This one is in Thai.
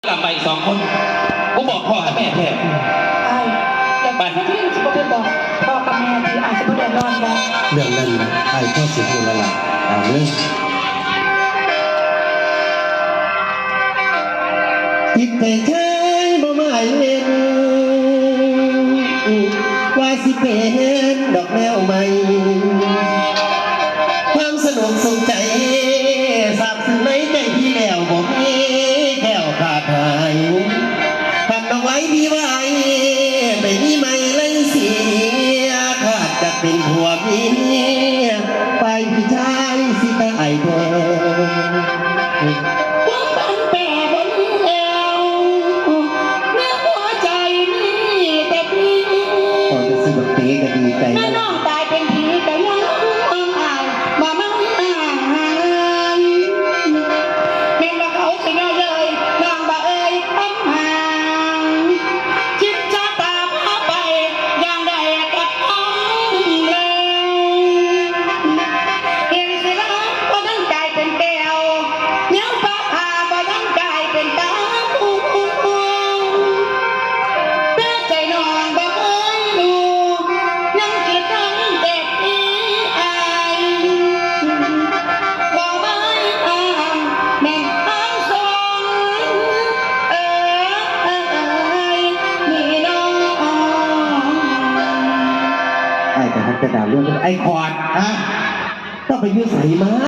กลับไป2 คนกูบอกพ่อกับแม่แท้ไอ้อย่าไปที่สิบเป็นบอกพ่อกับแม่ที่อาจจะไม่ได้นอนแล้วเรื่องนั้นไอ้พ่อสิพูดแล้วล่ะเอาเลยจิตใจเธอบ่หมายเล่นว่าสิเป็นดอกแมวใหม่ความสนุกสุขใจสับสึกในใจที่แล้วบ่มีแก้วขาดหายหักเอาไว้ดีไว้ไปนี่ไม่เลยเสียขาดจะเป็นผัวเมียไปพี่ชายสิตายเธอแม่น้องตายเป็นผีแต่ยังอ่างมามั่งเมียเราเขาสิน้อยเลยน้องบ่เอ่ยคำห่างคิดจะตามหาไปอย่างใดก็ต้องแล้วเห็นสิละก็ต้องกลายเป็นแก้วเนื้อฟ้าผ่าก็ต้องกลายเป็นตาแต่ใจน้องบ่เอ่ยรู้ยังคิดทั้งเด็กที่อายบ่ไม่อ้างแม่นอ้างสองนี่น้องไอ้แต่ฮักกระดาษเรื่องไอ้ขอดต้องไปยืดใส่มา